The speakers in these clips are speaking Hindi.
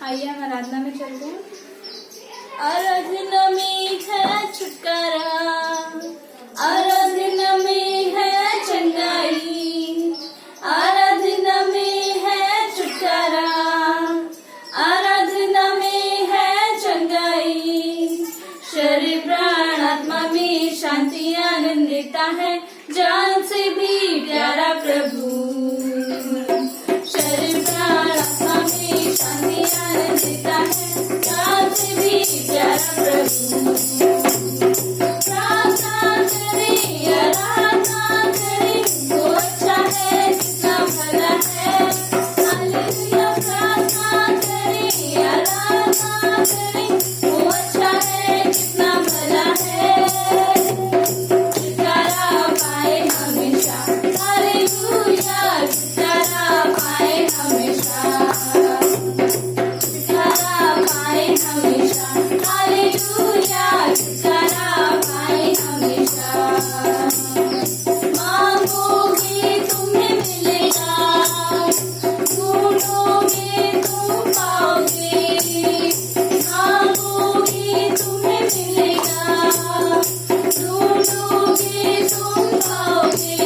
आइए हम आराधना में चलते हैं। आराधना में है छुटकारा, आराधना में है चंगाई, आराधना में है छुटकारा, आराधना में है चंगाई। शरीर प्राण आत्मा में शांति आनंद देता है, जान से भी प्यारा प्रभु। शरीर प्राण आत्मा में शांति आनंद देता है, जान से भी प्यारा प्रभु। प्रार्थना करें, आराधना करें, वो अच्छा है, कितना भला है। हालेलुया। प्रार्थना करें, आराधना करें, वो अच्छा है, कितना भला है। छुटकारा पाए हमेशा, हालेलुया। छुटकारा पाए हमेशा, छुटकारा पाए हमेशा, हालेलुया। छुटकारा पाए हमेशा। मांगोगे तुम्हें मिलेगा, ढूंढोगे तुम पाओगे। मांगोगे तुम्हें मिलेगा, ढूंढोगे तुम पाओगे।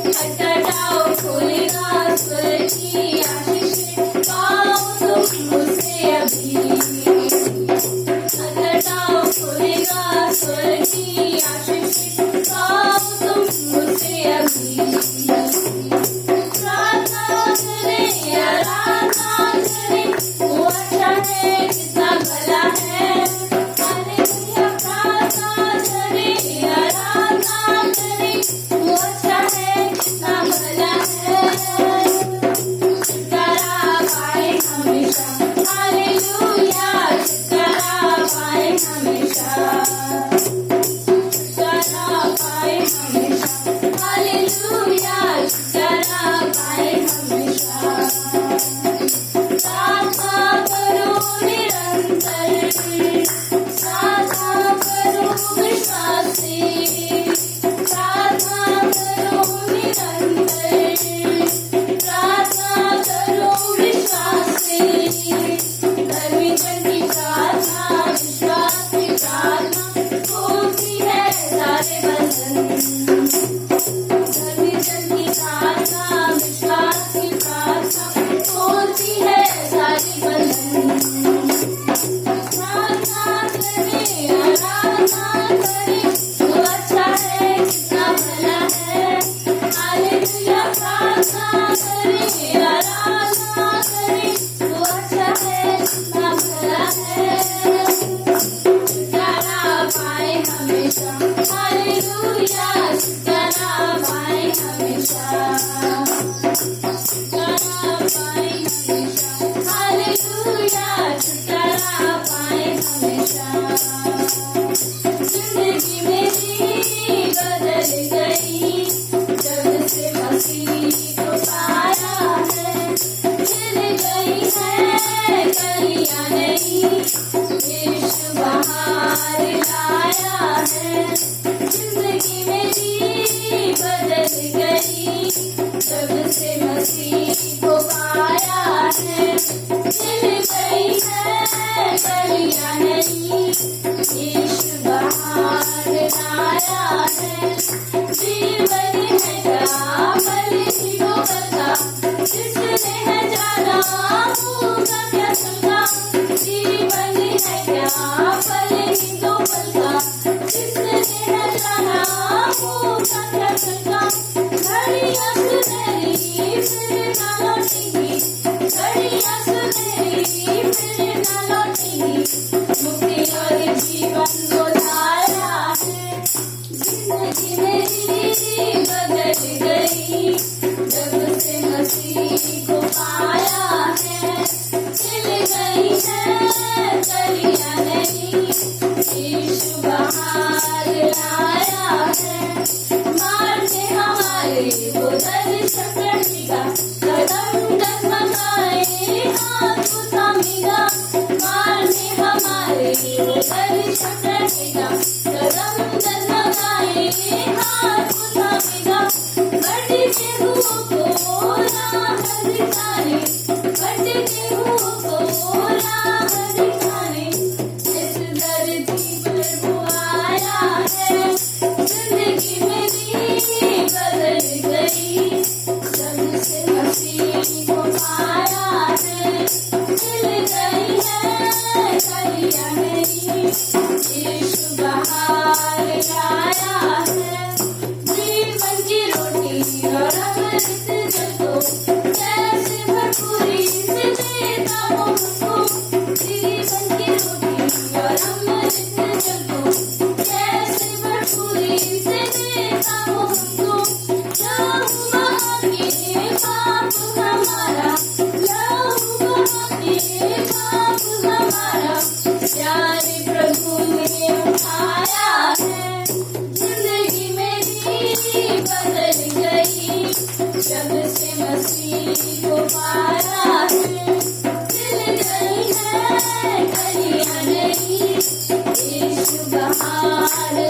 खटखटाओ खोलेगा स्वर्ग की आशीषें, पाओ तुम उसे अभी। खटखटाओ खोलेगा स्वर्ग की आशीषें, पाओ तुम उसे अभी। प्रार्थना करें, आराधना करें, वो अच्छा है, कितना भला है। हालेलुया। प्रार्थना करें, आराधना करें, वो अच्छा है, कितना भला है। छुटकारा पाए हमेशा, हालेलुया। छुटकारा पाए हमेशा, छुटकारा पाए हमेशा, हालेलुया। छुटकारा पाए हमेशा। प्रार्थना करो निरंतर, प्रार्थना करो विश्वास से। प्रार्थना करो निरंतर, प्रार्थना करो विश्वास से। धर्मी जन की प्रार्थना, विश्वास की प्रार्थना, होती है सारे बंधन। धर्मी जन की प्रार्थना, विश्वास की प्रार्थना, होती है सारी बंधन। प्रार्थना करें, आराधना करें, वो अच्छा है, कितना भला है। हालेलुया। प्रार्थना करें, आराधना करें, वो अच्छा है, कितना भला है। छुटकारा पाए हमेशा, हालेलुया। छुटकारा पाए हमेशा, छुटकारा पाए हमेशा, हालेलुया। छुटकारा पाए हमेशा। जिंदगी मेरी बदल गई, जब से मसीह को पाया है। खिल गई है कलियां नई, यीशु बहार लाया है। जिंदगी मेरी बदल गई, जब से मसीह को पाया है। खिल गई है कलियां नई, यीशु बहार लाया है। जीवन है क्या पल ही दो पल का, जिसने है जाना होगा क्या चंगा। जीवन है क्या पल ही दो पल का, जिसने है जाना होगा क्या चंगा। घड़ियां सुनहरी फिर ना लौटेंगी, घड़ियां सुनहरी फिर ना लौटेंगी। मुक्ति और जीवन को धारा है। जिंदगी मेरी बदल गई, जब से मसीह को पाया है। खिल गई है कलियां नई, यीशु बहार लाया है। मार्ग हमारे वो दर्शन करेगा, कदम डगमगाए हाथ थामेगा। मार्ग हमारे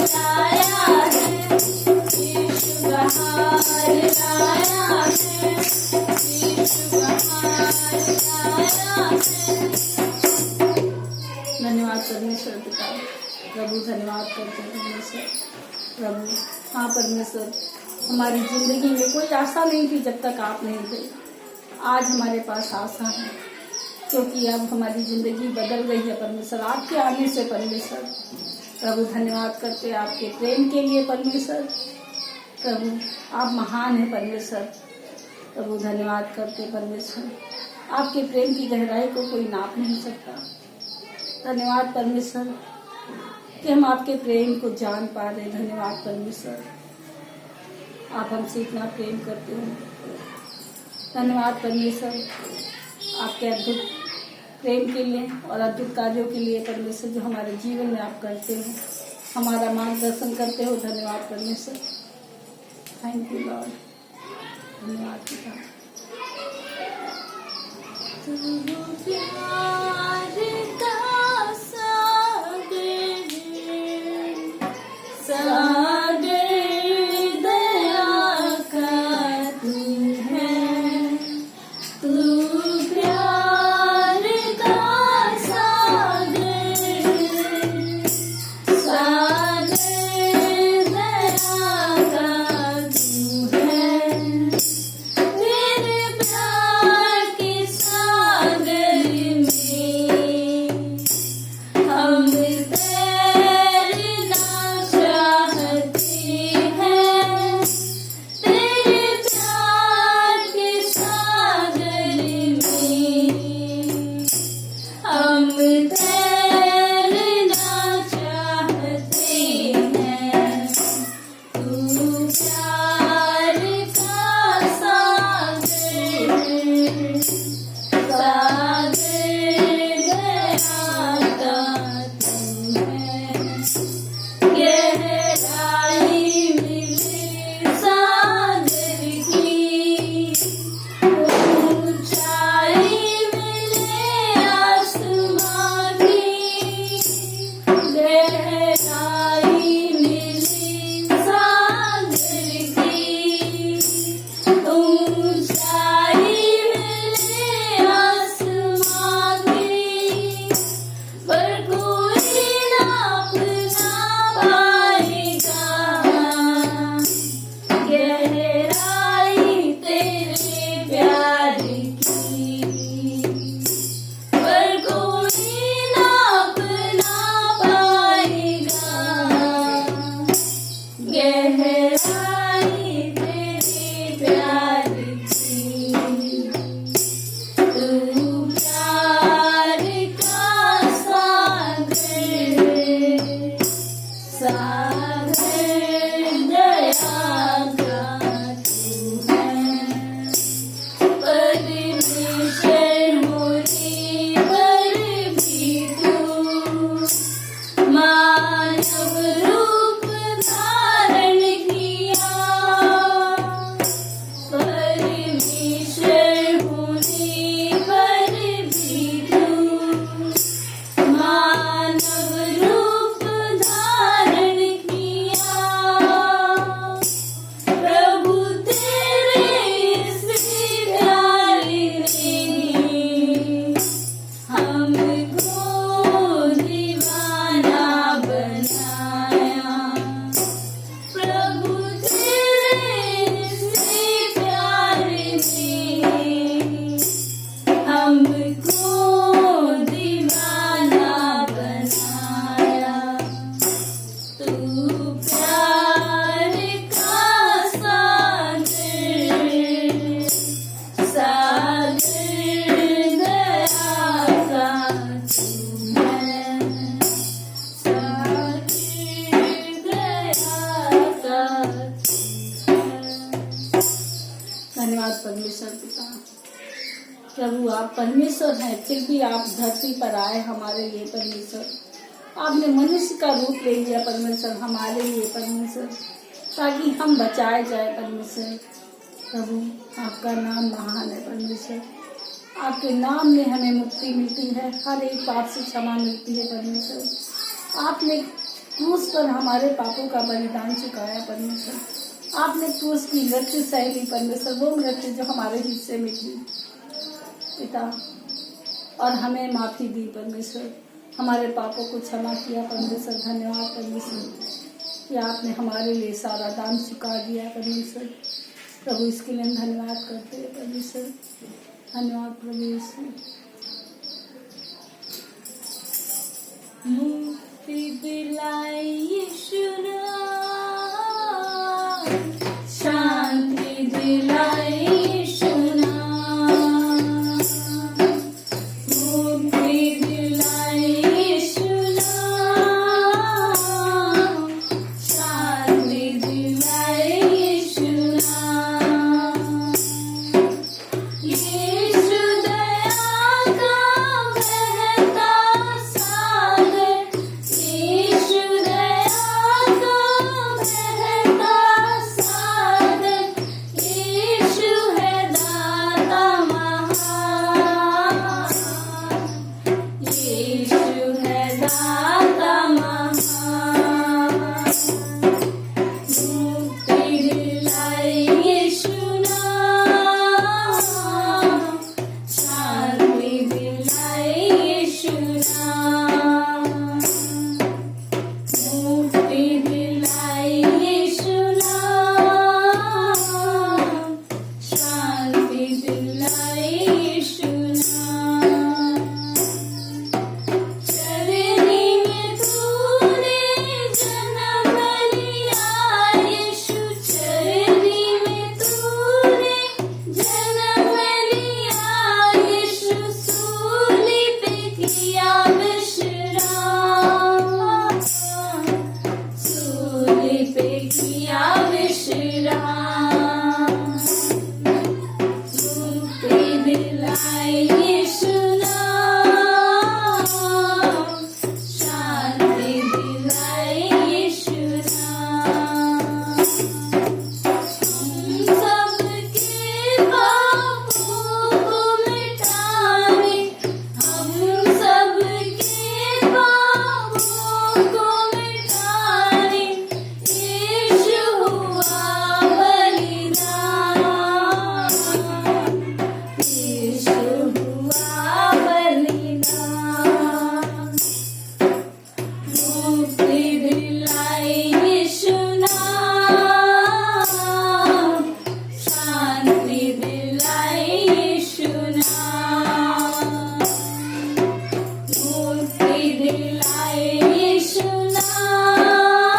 लाया है, यीशु बहार लाया है, यीशु बहार लाया है। धन्यवाद परमेश्वर पिता, प्रभु धन्यवाद करते हैं परमेश्वर। प्रभु हाँ परमेश्वर, हमारी जिंदगी में कोई आशा नहीं थी जब तक आप नहीं थे। आज हमारे पास आशा है, क्योंकि अब हमारी जिंदगी बदल गई है परमेश्वर, आपके आने से परमेश्वर। प्रभु धन्यवाद करते आपके प्रेम के लिए परमेश्वर। प्रभु आप महान हैं परमेश्वर। प्रभु धन्यवाद करते परमेश्वर, आपके प्रेम की गहराई को कोई नाप नहीं सकता। धन्यवाद परमेश्वर कि हम आपके प्रेम को जान पा रहे। धन्यवाद परमेश्वर, आप हमसे इतना प्रेम करते हो। धन्यवाद परमेश्वर आपके अद्भुत प्रेम के लिए और अद्भुत कार्यों के लिए परमेश्वर, जो हमारे जीवन में आप करते हो, हमारा मार्गदर्शन करते हो। धन्यवाद परमेश्वर, थैंक यू लॉर्ड। धन्यवाद पिता। परमेश्वर पिता। प्रभु आप परमेश्वर हैं, फिर भी आप धरती पर आए हमारे लिए परमेश्वर। आपने मनुष्य का रूप ले लिया परमेश्वर हमारे लिए परमेश्वर, ताकि हम बचाए जाए परमेश्वर। प्रभु आपका नाम महान है परमेश्वर, आपके नाम में हमें मुक्ति मिलती है, हर एक पाप से क्षमा मिलती है परमेश्वर। आपने क्रूस पर हमारे पापों का बलिदान चुकाया परमेश्वर। आपने क्रूस की मृत्यु सह ली परमेश्वर, वो मृत्यु जो हमारे हिस्से में थी पिता, और हमें माफी दी परमेश्वर, हमारे पापों को क्षमा किया परमेश्वर। धन्यवाद परमेश्वर कि आपने हमारे लिए सारा दान चुका दिया परमेश्वर। प्रभु इसके लिए हम धन्यवाद करते हैं परमेश्वर। धन्यवाद प्रभु यीशु। मुक्ति दिलाई यीशु नाम, शांति दिलाई यीशु नाम, मुक्ति दिलाई यीशु नाम, शांति दिलाई यीशु नाम। यीशु दया का बहता सागर, यीशु दया का बहता सागर, यीशु है दाता महान, यीशु है दाता महान। मुक्ति दिलाई यीशु नाम, शांति दिलाई यीशु नाम, मुक्ति दिलाई यीशु नाम, शांति दिलाई यीशु नाम। चरनी में तूने जन्म लिया यीशु, चरनी में तूने जन्म लिया यीशु, सूली पे किया विश्राम, सूली पे किया विश्राम। मुक्ति दिलाई यीशु नाम, शांति दिलाई यीशु नाम। हम सबके पापों को मिटाने, हम सबके पापों को मिटाने, यीशु हुआ बलिदान, यीशु हुआ बलिदान। मुक्ति दिलाई यीशु नाम, शांति दिलाई यीशु नाम, मुक्ति दिलाई यीशु नाम,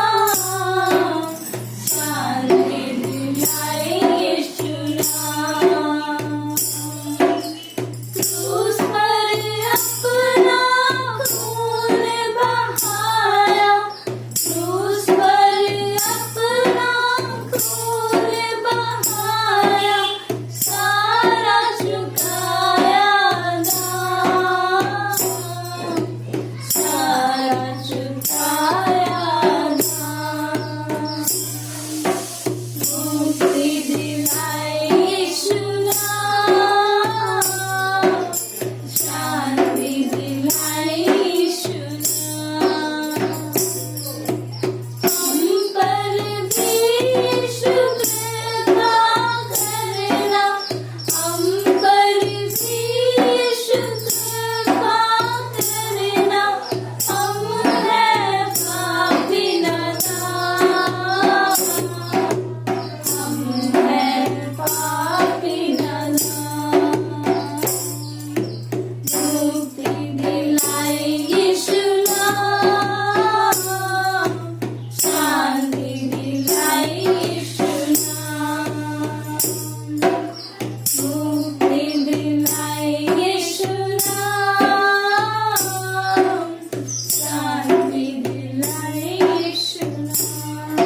शांति दिलाई यीशु नाम। क्रूस पर अपना खून बहाया, क्रूस पर अपना खून बहाया, सारा चुकाया दाम, सारा चुकाया दाम। मुक्ति दिलाई यीशु नाम, शांति दिलाई यीशु नाम। हम पर भी यीशु कृपा करना, हम पर भी यीशु कृपा करना, हम हैं पापी नादान, हम हैं पापी नादान। मुक्ति दिलाई यीशु नाम, शांति दिलाई यीशु नाम, मुक्ति दिलाई यीशु नाम, शांति दिलाई यीशु नाम।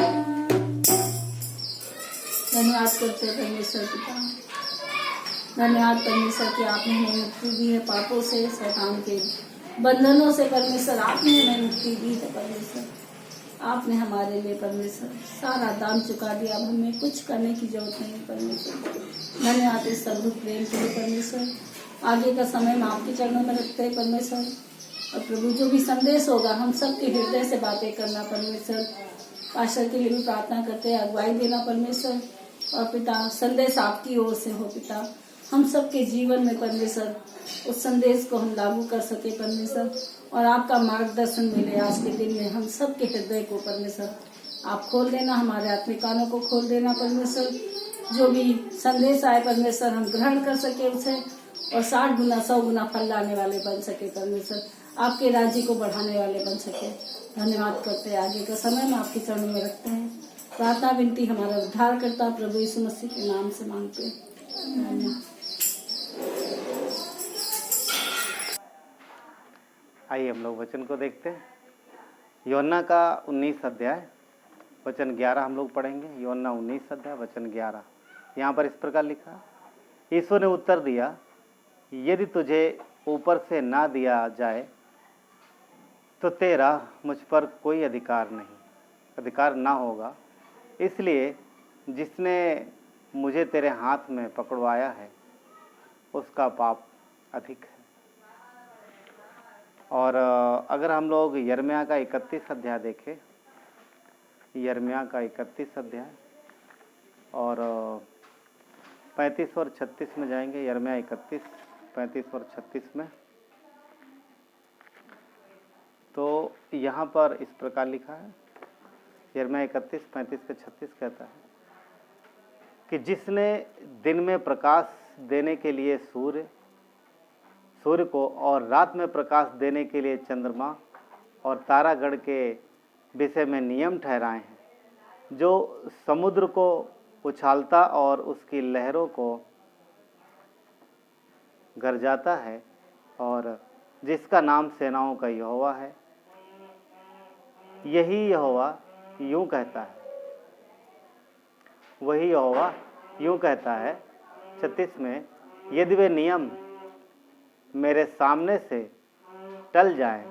धन्यवाद करते हैं परमेश्वर पिता। धन्यवाद परमेश्वर कि आपने हमें मुक्ति दी है पापों से, शैतान के बंधनों से परमेश्वर। आपने हमें मुक्ति दी है परमेश्वर। आपने हमारे लिए परमेश्वर सारा दाम चुका दिया। अब हमें कुछ करने की जरूरत नहीं परमेश्वर। धन्यवाद इस अद्भुत प्रेम के लिए परमेश्वर। आगे का समय हम आपके चरणों में रखते हैं परमेश्वर। और प्रभु जो भी संदेश होगा हम सबके हृदय से बातें करना परमेश्वर। पास्टर के लिए भी प्रार्थना करते हैं, अगुवाई देना परमेश्वर। और पिता संदेश आपकी ओर से हो पिता, हम सबके जीवन में परमेश्वर उस संदेश को हम लागू कर सके परमेश्वर, और आपका मार्गदर्शन मिले आज के दिन में हम सबके हृदय को परमेश्वर आप खोल देना, हमारे आत्मिक कानों को खोल देना परमेश्वर। जो भी संदेश आए परमेश्वर हम ग्रहण कर सके उसे, और 60 गुना 100 गुना फल लाने वाले बन सके परमेश्वर, आपके राज्य को बढ़ाने वाले बन सके। धन्यवाद करते हैं, आगे का समय में आपके चरणों में रखते हैं। प्रार्थना विनती हमारा उद्धार करता प्रभु यीशु मसीह के नाम से मांगते हैं, आमीन। आइए हम लोग वचन को देखते हैं। योना का 19 अध्याय वचन 11 हम लोग पढ़ेंगे। योना 19 अध्याय वचन 11। यहाँ पर इस प्रकार लिखा, यीशु ने उत्तर दिया, यदि तुझे ऊपर से ना दिया जाए तो तेरा मुझ पर कोई अधिकार ना होगा। इसलिए जिसने मुझे तेरे हाथ में पकड़वाया है उसका पाप अधिक है। और अगर हम लोग यिर्मयाह का 31 अध्याय देखें, यिर्मयाह का 31 अध्याय और 35 और 36 में जाएंगे। यिर्मयाह 31, 35 और 36 में तो यहाँ पर इस प्रकार लिखा है। यिर्मयाह 31, 35 से 36 कहता है कि जिसने दिन में प्रकाश देने के लिए सूर्य को और रात में प्रकाश देने के लिए चंद्रमा और तारागण के विषय में नियम ठहराए हैं, जो समुद्र को उछालता और उसकी लहरों को गरजाता है, और जिसका नाम सेनाओं का यहोवा है, यही यहोवा यूं कहता है, वही यहोवा यूं कहता है 36 में, यदि वे नियम मेरे सामने से टल जाएं,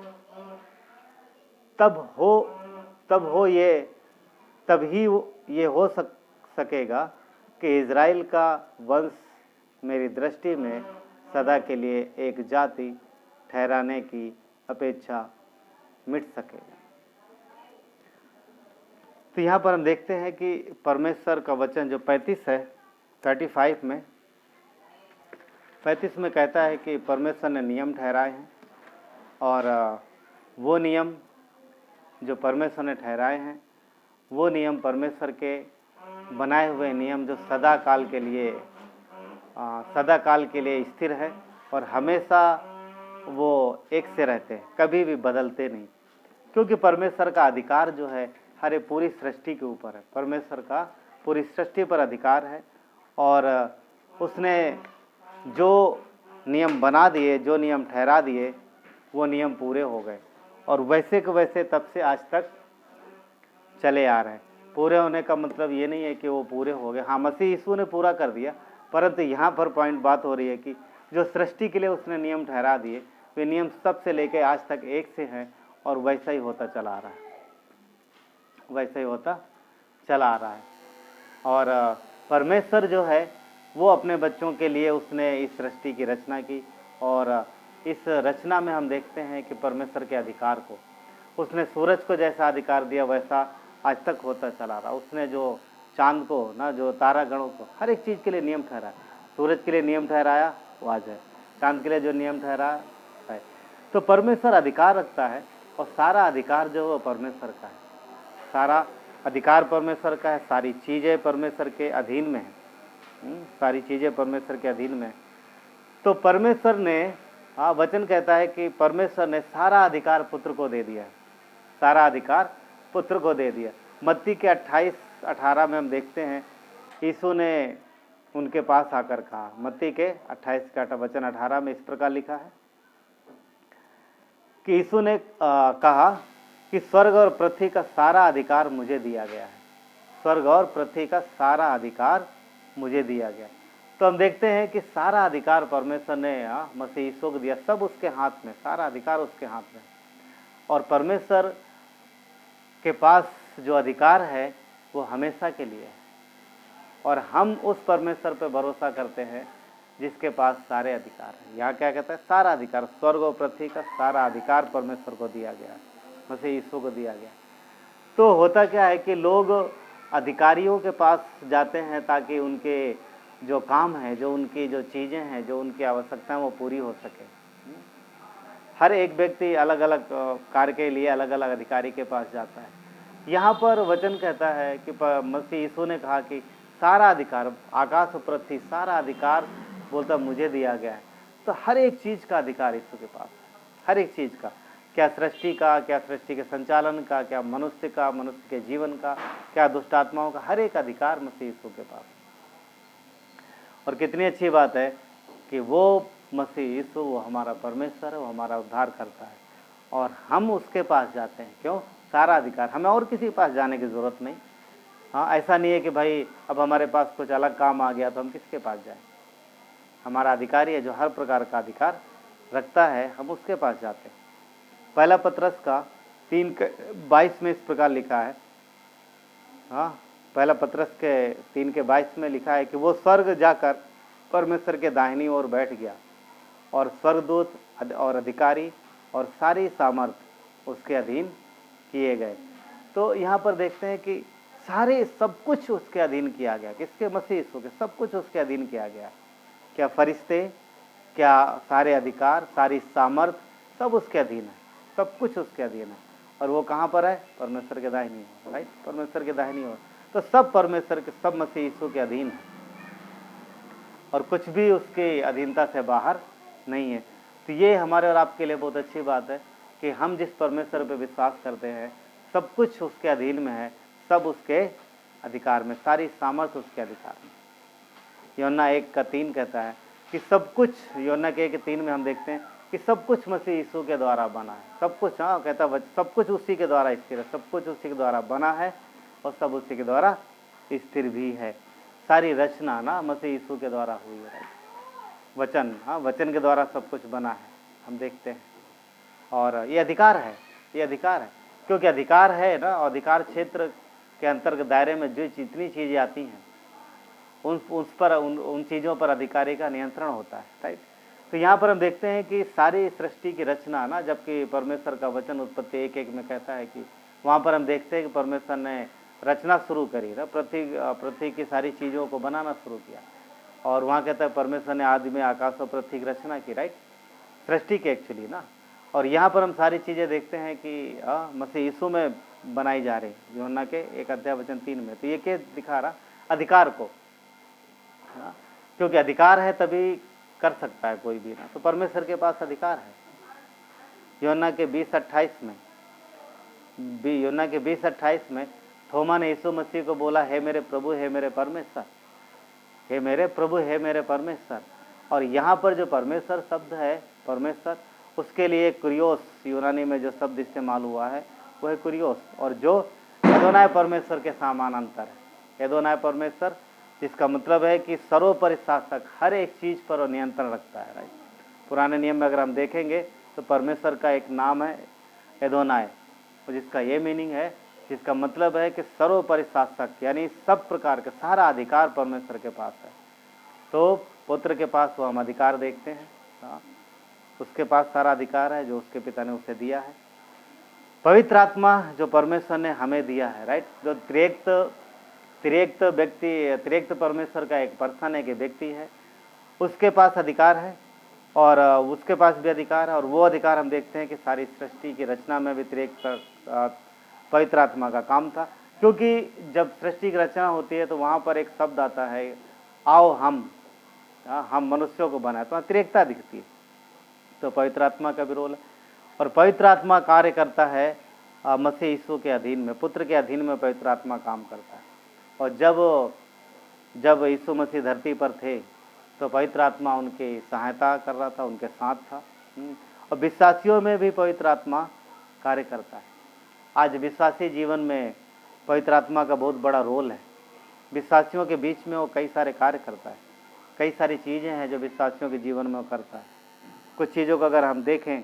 तभी ये हो सकेगा कि इज़राइल का वंश मेरी दृष्टि में सदा के लिए एक जाति ठहराने की अपेक्षा मिट सकेगा। तो यहाँ पर हम देखते हैं कि परमेश्वर का वचन जो 35 है, 35 में 35 में कहता है कि परमेश्वर ने नियम ठहराए हैं, और वो नियम जो परमेश्वर ने ठहराए हैं, वो नियम परमेश्वर के बनाए हुए नियम जो सदा काल के लिए स्थिर है, और हमेशा वो एक से रहते हैं, कभी भी बदलते नहीं। क्योंकि परमेश्वर का अधिकार जो है हर पूरी सृष्टि के ऊपर है। परमेश्वर का पूरी सृष्टि पर अधिकार है, और उसने जो नियम बना दिए, जो नियम ठहरा दिए, वो नियम पूरे हो गए, और वैसे के वैसे तब से आज तक चले आ रहे हैं। पूरे होने का मतलब ये नहीं है कि वो पूरे हो गए, हाँ मसीह यीशु ने पूरा कर दिया, परंतु यहाँ पर पॉइंट बात हो रही है कि जो सृष्टि के लिए उसने नियम ठहरा दिए, वे नियम तब से लेकर आज तक एक से हैं, और वैसा ही होता चला आ रहा है, वैसा ही होता चला आ रहा है। और परमेश्वर जो है वो अपने बच्चों के लिए उसने इस सृष्टि की रचना की, और इस रचना में हम देखते हैं कि परमेश्वर के अधिकार को उसने सूरज को जैसा अधिकार दिया वैसा आज तक होता चला रहा। उसने जो चांद को ना, जो तारागणों को, हर एक चीज़ के लिए नियम ठहराया। सूरज के लिए नियम ठहराया, वो आज है। चांद के लिए जो नियम ठहराया है। तो परमेश्वर अधिकार रखता है, और सारा अधिकार जो है परमेश्वर का है। सारा अधिकार परमेश्वर का है, सारी चीज़ें परमेश्वर के अधीन में है, सारी चीज़ें परमेश्वर के अधीन में। तो परमेश्वर ने, वचन कहता है कि परमेश्वर ने सारा अधिकार पुत्र को दे दिया, सारा अधिकार पुत्र को दे दिया। मत्ती के 28-18 में हम देखते हैं, यीशु ने उनके पास आकर कहा, मत्ती के 28 का वचन 18 में इस प्रकार लिखा है कि यीशु ने कहा कि स्वर्ग और पृथ्वी का सारा अधिकार मुझे दिया गया है, स्वर्ग और पृथ्वी का सारा अधिकार मुझे दिया गया। तो हम देखते हैं कि सारा अधिकार परमेश्वर ने मसीह यीशु को दिया, सब उसके हाथ में, सारा अधिकार उसके हाथ में। और परमेश्वर के पास जो अधिकार है वो हमेशा के लिए है, और हम उस परमेश्वर पर भरोसा करते हैं जिसके पास सारे अधिकार हैं। यहाँ क्या कहता है? सारा अधिकार, स्वर्ग और पृथ्वी का सारा अधिकार परमेश्वर को दिया गया, मसीह यीशु को दिया गया। तो होता क्या है कि लोग अधिकारियों के पास जाते हैं ताकि उनके जो काम है, जो उनकी जो चीज़ें हैं, जो उनकी आवश्यकताएं वो पूरी हो सके। हर एक व्यक्ति अलग अलग कार्य के लिए अलग अलग अधिकारी के पास जाता है। यहाँ पर वचन कहता है कि मसीह यीशु ने कहा कि सारा अधिकार, आकाश और पृथ्वी सारा अधिकार बोलता मुझे दिया गया है। तो हर एक चीज़ का अधिकार यीशु के पास है, हर एक चीज़ का, क्या सृष्टि का, क्या सृष्टि के संचालन का, क्या मनुष्य का, मनुष्य के जीवन का, क्या दुष्ट आत्माओं का, हर एक अधिकार मसीह यीशु के पास है। और कितनी अच्छी बात है कि वो मसीह यीशु वो हमारा परमेश्वर है, वो हमारा उद्धार करता है और हम उसके पास जाते हैं। क्यों? सारा अधिकार, हमें और किसी के पास जाने की ज़रूरत नहीं। हाँ, ऐसा नहीं है कि भाई अब हमारे पास कुछ अलग काम आ गया तो हम किसके पास जाएं। हमारा अधिकारी है जो हर प्रकार का अधिकार रखता है, हम उसके पास जाते हैं। पहला पत्रस का 3:22 में इस प्रकार लिखा है। हाँ, पहला पत्रस के 3:22 में लिखा है कि वो स्वर्ग जाकर परमेश्वर के दाहिनी ओर बैठ गया और स्वर्गदूत और अधिकारी और सारी सामर्थ उसके अधीन किए गए। तो यहाँ पर देखते हैं कि सारे सब कुछ उसके अधीन किया गया। किसके? मसीह यीशु के। सब कुछ उसके अधीन किया गया। क्या फरिश्ते, क्या सारे अधिकार, सारी सामर्थ, सब उसके अधीन है, सब कुछ उसके अधीन है। और वो कहाँ पर है? परमेश्वर के दाहिनी ओर, राइट, परमेश्वर के दाहिनी ओर। तो सब परमेश्वर के, सब मसीह यीशु के अधीन है और कुछ भी उसके अधीनता से बाहर नहीं है। तो ये हमारे और आपके लिए बहुत अच्छी बात है कि हम जिस परमेश्वर पर विश्वास करते हैं सब कुछ उसके अधीन में है, सब उसके अधिकार में, सारी सामर्थ उसके अधिकार में। यूहन्ना 1:3 कहता है कि सब कुछ, यूहन्ना के 1:3 में हम देखते हैं कि सब कुछ मसीह यीशु के द्वारा बना है। सब कुछ, हाँ, कहता है सब कुछ उसी के द्वारा स्थिर है, सब कुछ उसी के द्वारा बना है और सब उसी के द्वारा स्थिर भी है। सारी रचना ना मसीह यीशु के द्वारा हुई है। वचन, हाँ, वचन के द्वारा सब कुछ बना है, हम देखते हैं। और ये अधिकार है, ये अधिकार है, क्योंकि अधिकार है ना, अधिकार क्षेत्र के अंतर्गत दायरे में जो जितनी चीज़ें आती हैं उन चीज़ों पर अधिकारी का नियंत्रण होता है, राइट। तो यहाँ पर हम देखते हैं कि सारी सृष्टि की रचना ना, जबकि परमेश्वर का वचन उत्पत्ति 1:1 में कहता है कि वहाँ पर हम देखते हैं कि परमेश्वर ने रचना शुरू करी ना, पृथ्वी की सारी चीज़ों को बनाना शुरू किया। और वहाँ कहता है परमेश्वर ने आदि में आकाश और पृथ्वी की रचना की, राइट, सृष्टि की एक्चुअली ना। और यहाँ पर हम सारी चीज़ें देखते हैं कि मसीह यीशु में बनाई जा रही, यूहन्ना के 1:3 में। तो ये क्या दिखा रहा? अधिकार को, क्योंकि अधिकार है तभी कर सकता है कोई भी ना। तो परमेश्वर के पास अधिकार है। यूहन्ना के 20:28 में थोमा ने यीशु मसीह को बोला, हे मेरे प्रभु, हे मेरे परमेश्वर, हे मेरे प्रभु, हे मेरे परमेश्वर। और यहाँ पर जो परमेश्वर शब्द है, परमेश्वर, उसके लिए कुरियोस, यूनानी में जो शब्द इस्तेमाल हुआ है वो है कुरियोस, और जो एदोनाय परमेश्वर के समान अंतर है। एदोनाय परमेश्वर, जिसका मतलब है कि सर्वोपरि शासक, हर एक चीज़ पर नियंत्रण रखता है, राइट। पुराने नियम में अगर हम देखेंगे तो परमेश्वर का एक नाम है एदोनाय, जिसका ये मीनिंग है, जिसका मतलब है कि सर्वोपरि शासक, यानी सब प्रकार का सारा अधिकार परमेश्वर के पास है। तो पुत्र के पास वो हम अधिकार देखते हैं, हाँ, उसके पास सारा अधिकार है जो उसके पिता ने उसे दिया है। पवित्र आत्मा जो परमेश्वर ने हमें दिया है, राइट, जो त्रिएक व्यक्ति, त्रिएक परमेश्वर का एक पर्सन है, एक व्यक्ति है, उसके पास अधिकार है और उसके पास भी अधिकार है। और वो अधिकार हम देखते हैं कि सारी सृष्टि की रचना में भी त्रिएक पवित्र आत्मा का काम था, क्योंकि जब सृष्टि की रचना होती है तो वहाँ पर एक शब्द आता है, आओ हम मनुष्यों को बनाए, तो त्रिएकता दिखती है। तो पवित्र आत्मा का भी रोल है और पवित्र आत्मा कार्य करता है मसीह यीशु के अधीन में, पुत्र के अधीन में पवित्र आत्मा काम करता है। और जब यीशु मसीह धरती पर थे तो पवित्र आत्मा उनकी सहायता कर रहा था, उनके साथ था। और विश्वासियों में भी पवित्र आत्मा कार्य करता है। आज विश्वासी जीवन में पवित्र आत्मा का बहुत बड़ा रोल है। विश्वासियों के बीच में वो कई सारे कार्य करता है, कई सारी चीज़ें हैं जो विश्वासियों के जीवन में वो करता है। कुछ चीज़ों को अगर हम देखें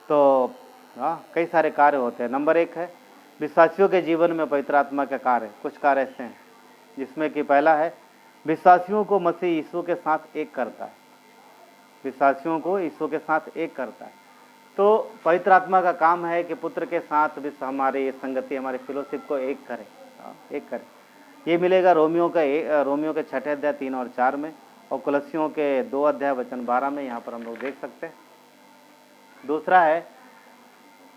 तो कई सारे कार्य होते हैं। नंबर 1 है विश्वासियों के जीवन में पवित्र आत्मा के कार्य। कुछ कार्य ऐसे हैं जिसमें कि पहला है विश्वासियों को मसीह यीशु के साथ एक करता है, विश्वासियों को यीशु के साथ एक करता है। तो पवित्र आत्मा का काम है कि पुत्र के साथ विश्व हमारी संगति, हमारी फेलोशिप को एक करे, एक करे। ये मिलेगा रोमियो के 6 अध्याय 3 और 4 में, और कुलस्सियों के 2 अध्याय वचन 12 में, यहाँ पर हम लोग देख सकते हैं। दूसरा है,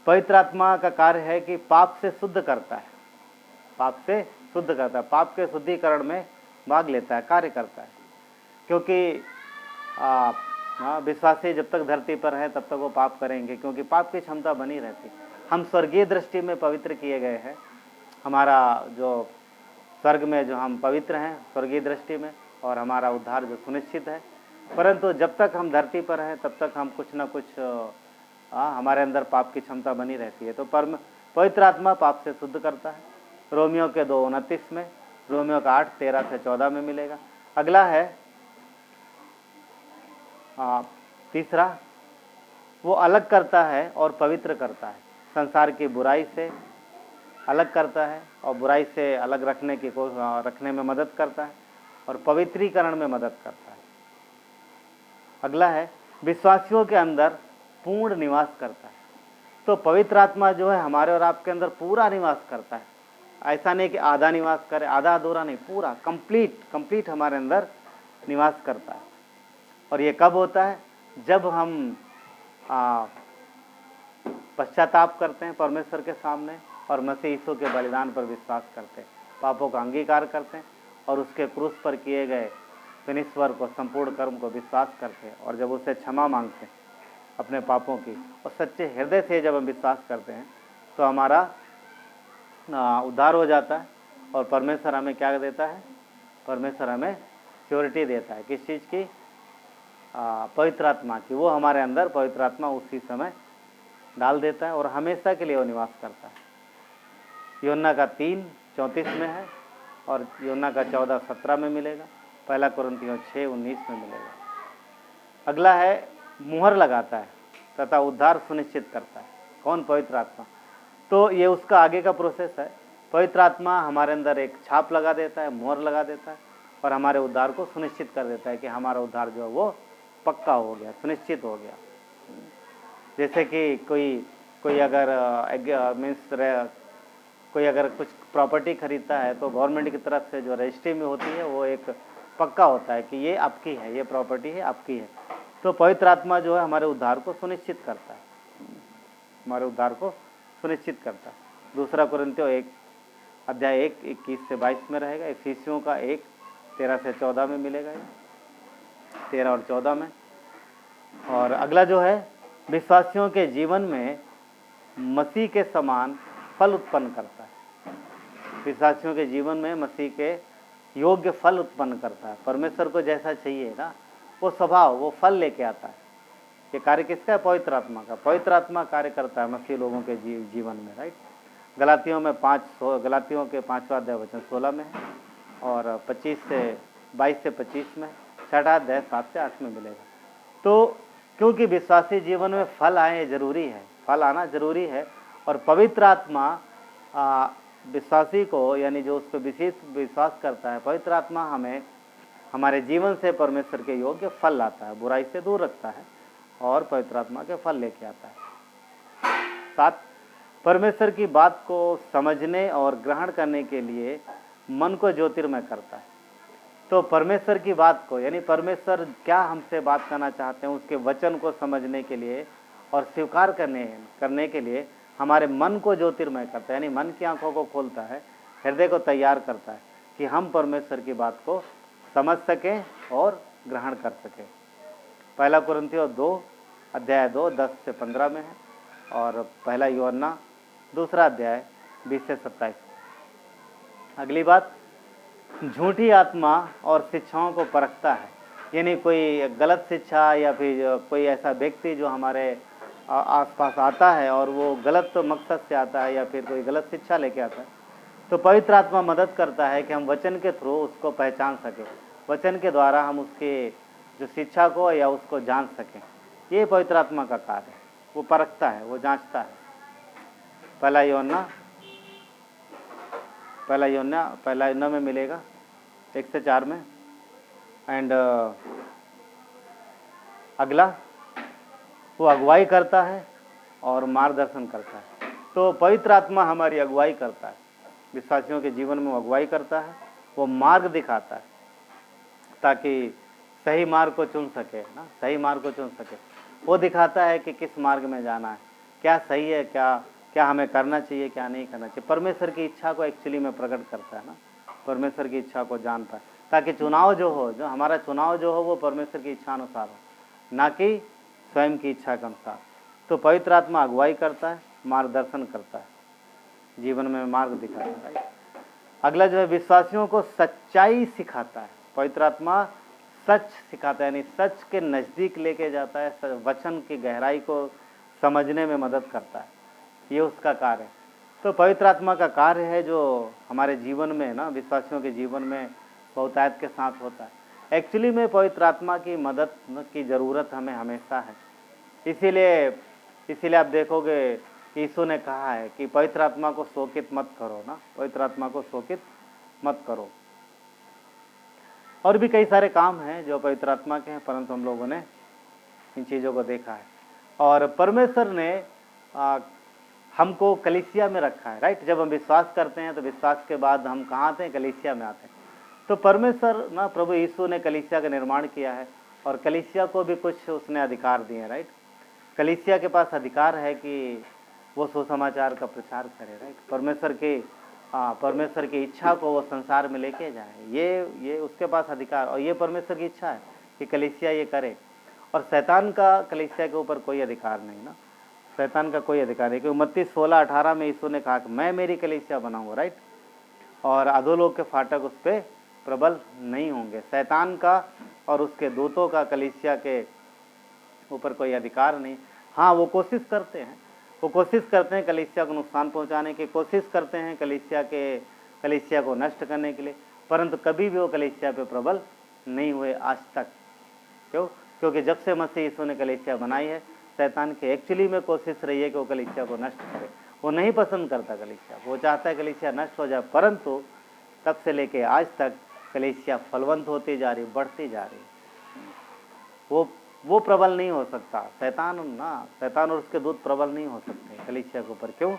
पवित्र आत्मा का कार्य है कि पाप से शुद्ध करता है, पाप से शुद्ध करता है, पाप के शुद्धिकरण में भाग लेता है, कार्य करता है। क्योंकि विश्वासी जब तक धरती पर है तब तक वो पाप करेंगे, क्योंकि पाप की क्षमता बनी रहती। हम स्वर्गीय दृष्टि में पवित्र किए गए हैं, हमारा जो स्वर्ग में जो हम पवित्र हैं स्वर्गीय दृष्टि में, और हमारा उद्धार जो सुनिश्चित है। परंतु जब तक हम धरती पर हैं तब तक हम कुछ ना कुछ हमारे अंदर पाप की क्षमता बनी रहती है। तो पवित्र आत्मा पाप से शुद्ध करता है, रोमियो के 2:29 में, रोमियो का 8:13 से 14 में मिलेगा। अगला है तीसरा, वो अलग करता है और पवित्र करता है, संसार की बुराई से अलग करता है और बुराई से अलग रखने में मदद करता है और पवित्रीकरण में मदद करता है। अगला है, विश्वासियों के अंदर पूर्ण निवास करता है। तो पवित्र आत्मा जो है हमारे और आपके अंदर पूरा निवास करता है। ऐसा नहीं कि आधा निवास करे, आधा अधूरा नहीं, पूरा कंप्लीट हमारे अंदर निवास करता है। और ये कब होता है? जब हम पश्चाताप करते हैं परमेश्वर के सामने और मसीह यीशु के बलिदान पर विश्वास करते हैं, पापों का अंगीकार करते हैं और उसके क्रूस पर किए गए फिनिश वर्क को, संपूर्ण कर्म को विश्वास करते हैं, और जब उससे क्षमा मांगते हैं अपने पापों की और सच्चे हृदय से जब हम विश्वास करते हैं तो हमारा उद्धार हो जाता है। और परमेश्वर हमें क्या देता है? परमेश्वर हमें श्योरिटी देता है। किस चीज़ की? पवित्र आत्मा की। वो हमारे अंदर पवित्र आत्मा उसी समय डाल देता है और हमेशा के लिए वो निवास करता है। यूहन्ना का 3:34 में है और यूहन्ना का 14:17 में मिलेगा, 1 कुरिन्थियों 6:19 में मिलेगा। अगला है, मुहर लगाता है तथा उद्धार सुनिश्चित करता है। कौन? पवित्र आत्मा। तो ये उसका आगे का प्रोसेस है। पवित्र आत्मा हमारे अंदर एक छाप लगा देता है, मुहर लगा देता है और हमारे उद्धार को सुनिश्चित कर देता है कि हमारा उद्धार जो है वो पक्का हो गया, सुनिश्चित हो गया। जैसे कि कोई अगर कुछ प्रॉपर्टी खरीदता है तो गवर्नमेंट की तरफ से जो रजिस्ट्री में होती है वो एक पक्का होता है कि ये आपकी है, ये प्रॉपर्टी है, आपकी है। तो पवित्र आत्मा जो है हमारे उद्धार को सुनिश्चित करता है, हमारे उद्धार को सुनिश्चित करता है। 2 कुरिन्थियों 1:21-22 में रहेगा, इफिसियों का 1:13 से 14 में मिलेगा, 13 और 14 में। और अगला जो है, विश्वासियों के जीवन में मसीह के समान फल उत्पन्न करता है। विश्वासियों के जीवन में मसीह के योग्य फल उत्पन्न करता है। परमेश्वर को जैसा चाहिए ना वो स्वभाव, वो फल लेके आता है। ये कार्य किसका है? पवित्र आत्मा का। पवित्र आत्मा कार्य करता है मसीह लोगों के जीवन में, राइट। गलातियों के 5वां अध्याय वचन 16 में है और 22 से 25 में, 6 अध्याय 7 से 8 में मिलेगा। तो क्योंकि विश्वासी जीवन में फल आए जरूरी है, फल आना जरूरी है। और पवित्र आत्मा विश्वासी को, यानी जो उस पर विशेष विश्वास करता है, पवित्र आत्मा हमें हमारे जीवन से परमेश्वर के योग्य फल लाता है, बुराई से दूर रखता है और पवित्र आत्मा के फल लेके आता है। 7, परमेश्वर की बात को समझने और ग्रहण करने के लिए मन को ज्योतिर्मय करता है। तो परमेश्वर की बात को, यानी परमेश्वर क्या हमसे बात करना चाहते हैं, उसके वचन को समझने के लिए और स्वीकार करने के लिए हमारे मन को ज्योतिर्मय करता है, यानी मन की आंखों को खोलता है, हृदय को तैयार करता है कि हम परमेश्वर की बात को समझ सकें और ग्रहण कर सकें। 1 कुरिन्थियों 2:10 से 15 में है और 1 यूहन्ना 2 अध्याय 20 से 27। अगली बात, झूठी आत्मा और शिक्षाओं को परखता है। यानी कोई गलत शिक्षा या फिर कोई ऐसा व्यक्ति जो हमारे आसपास आता है और वो गलत मकसद से आता है या फिर कोई गलत शिक्षा लेके आता है, तो पवित्र आत्मा मदद करता है कि हम वचन के थ्रू उसको पहचान सकें, वचन के द्वारा हम उसके जो शिक्षा को या उसको जान सकें। ये पवित्र आत्मा का कार्य है, वो परखता है, वो जांचता है। 1 यूहन्ना में मिलेगा 1 से 4 में, एंड अगला वो अगुवाई करता है और मार्गदर्शन करता है। तो पवित्र आत्मा हमारी अगुवाई करता है, विश्वासियों के जीवन में वो अगुवाई करता है, वो मार्ग दिखाता है ताकि सही मार्ग को चुन सके ना, सही मार्ग को चुन सके। वो दिखाता है कि किस मार्ग में जाना है, क्या सही है, क्या हमें करना चाहिए, क्या नहीं करना चाहिए। परमेश्वर की इच्छा को एक्चुअली में प्रकट करता है ना, परमेश्वर की इच्छा को जानता है, ताकि चुनाव जो हो, जो हमारा चुनाव जो हो वो परमेश्वर की इच्छा अनुसार हो, ना कि स्वयं की इच्छा के अनुसार। तो पवित्र आत्मा अगुवाई करता है, मार्गदर्शन करता है, जीवन में मार्ग दिखाता है। अगला जो है विश्वासियों को सच्चाई सिखाता है। पवित्र आत्मा सच सिखाता है, यानी सच के नज़दीक लेके जाता है, वचन की गहराई को समझने में मदद करता है, ये उसका कार्य है। तो पवित्र आत्मा का कार्य है जो हमारे जीवन में ना, विश्वासियों के जीवन में बहुतायत के साथ होता है। एक्चुअली में पवित्र आत्मा की मदद की ज़रूरत हमें हमेशा है। इसीलिए आप देखोगे यीशु ने कहा है कि पवित्र आत्मा को शोकित मत करो ना, पवित्र आत्मा को शोकित मत करो। और भी कई सारे काम हैं जो पवित्र आत्मा के हैं, परंतु हम लोगों ने इन चीज़ों को देखा है। और परमेश्वर ने हमको कलीसिया में रखा है, राइट। जब हम विश्वास करते हैं तो विश्वास के बाद हम कहाँ आते हैं, कलीसिया में आते हैं। तो परमेश्वर ना, प्रभु यीशु ने कलीसिया का निर्माण किया है और कलीसिया को भी कुछ उसने अधिकार दिए हैं, राइट। कलीसिया के पास अधिकार है कि वो सुसमाचार का प्रचार करे, राइट। परमेश्वर की इच्छा को वो संसार में लेके जाए, ये उसके पास अधिकार, और ये परमेश्वर की इच्छा है कि कलीसिया ये करे। और शैतान का कलीसिया के ऊपर कोई अधिकार नहीं ना, शैतान का कोई अधिकार नहीं, क्योंकि मत्ती 16:18 में यीशु ने कहा कि मैं मेरी कलीसिया बनाऊंगा, राइट, और अधोलोक के फाटक उस पर प्रबल नहीं होंगे। शैतान का और उसके दूतों का कलीसिया के ऊपर कोई अधिकार नहीं। हाँ, वो कोशिश करते हैं कलीसिया को नुकसान पहुंचाने की, कोशिश करते हैं कलीसिया को नष्ट करने के लिए, परंतु कभी भी वो कलीसिया पे प्रबल नहीं हुए आज तक। क्यों? क्योंकि जब से मसीह यीशु ने कलीसिया बनाई है, शैतान की एक्चुअली में कोशिश रही है कि वो कलीसिया को नष्ट करे। वो नहीं पसंद करता कलीसिया, वो चाहता है कलीसिया नष्ट हो जाए, परंतु तब से लेके आज तक कलीसिया फलवंत होती जा रही, बढ़ती जा रही। वो प्रबल नहीं हो सकता, शैतान और उसके दूत प्रबल नहीं हो सकते कलीसिया के ऊपर। क्यों?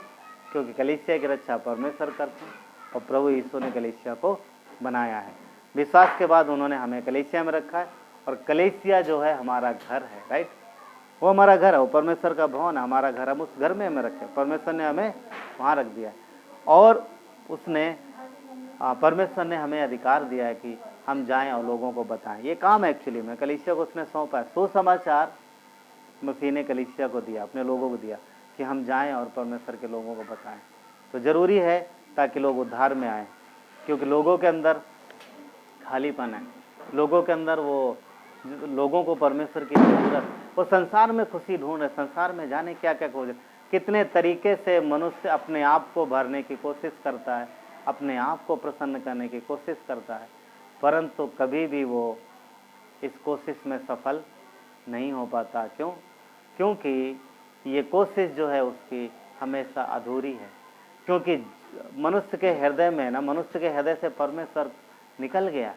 क्योंकि कलीसिया की रक्षा परमेश्वर करते हैं और प्रभु यीशु ने कलीसिया को बनाया है। विश्वास के बाद उन्होंने हमें कलीसिया में रखा है, और कलीसिया जो है हमारा घर है, राइट। वो हमारा घर है, वो परमेश्वर का भवन है, हमारा घर। हम उस घर में हमें रखे, परमेश्वर ने हमें वहाँ रख दिया है, और परमेश्वर ने हमें अधिकार दिया है कि हम जाएं और लोगों को बताएं। ये काम एक्चुअली में कलीसिया को उसने सौंपा है। सुसमाचार मसीह ने कलीसिया को दिया, अपने लोगों को दिया कि हम जाएं और परमेश्वर के लोगों को बताएं। तो ज़रूरी है ताकि लोग उद्धार में आएँ, क्योंकि लोगों के अंदर खालीपन है, लोगों के अंदर लोगों को परमेश्वर की ज़रूरत, वो संसार में खुशी ढूंढ रहे, संसार में जाने क्या क्या खोज, कितने तरीके से मनुष्य अपने आप को भरने की कोशिश करता है, अपने आप को प्रसन्न करने की कोशिश करता है, परंतु कभी भी वो इस कोशिश में सफल नहीं हो पाता। क्यों? क्योंकि ये कोशिश जो है उसकी हमेशा अधूरी है, क्योंकि मनुष्य के हृदय में ना, मनुष्य के हृदय से परमेश्वर निकल गया।